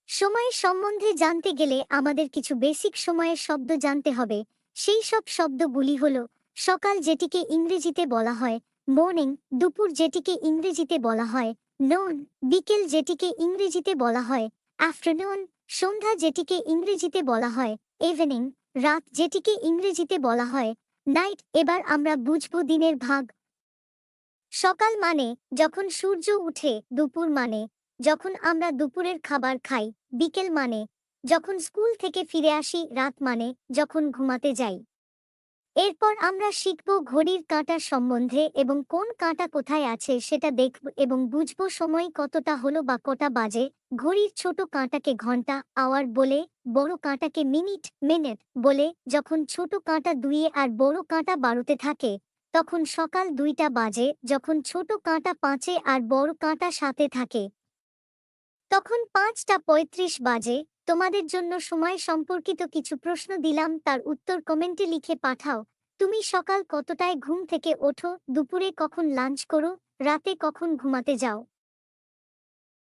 সময়ের সম্বন্ধে জানতে গেলে আমাদের কিছু বেসিক সময়ের শব্দ জানতে হবে। সেই সব শব্দগুলি হল সকাল, যেটিকে ইংরেজিতে বলা হয় মর্নিং; দুপুর, যেটিকে ইংরেজিতে বলা হয় নোন; বিকেল, যেটিকে ইংরেজিতে বলা হয় আফটারনুন; সন্ধ্যা, যেটিকে ইংরেজিতে বলা হয় ইভিনিং; রাত, যেটিকে ইংরেজিতে বলা হয় নাইট। এবার আমরা বুঝব দিনের ভাগ। সকাল মানে যখন সূর্য উঠে; দুপুর মানে যখন আমরা দুপুরের খাবার খাই; বিকেল মানে যখন স্কুল থেকে ফিরে আসি; রাত মানে যখন ঘুমাতে যাই। এরপর আমরা শিখব ঘড়ির কাঁটার সম্বন্ধে এবং কোন কাঁটা কোথায় আছে সেটা দেখব এবং বুঝব সময় কতটা হলো বা কটা বাজে। ঘড়ির ছোট কাঁটাকে ঘন্টা আওয়ার বলে, বড় কাঁটাকে মিনিট মিনিট বলে। যখন ছোট কাঁটা দুইয়ে আর বড় কাঁটা বারোতে থাকে তখন সকাল 2টা বাজে। যখন ছোট কাঁটা 5-এ আর বড় কাঁটা 7-এ থাকে তখন 5টা 35 বাজে। তোমাদের জন্য সময় সম্পর্কিত কিছু প্রশ্ন দিলাম, তার উত্তর কমেন্টে লিখে পাঠাও। তুমি সকাল কতটায় ঘুম থেকে ওঠো? দুপুরে কখন লাঞ্চ করো? রাতে কখন ঘুমাতে যাও?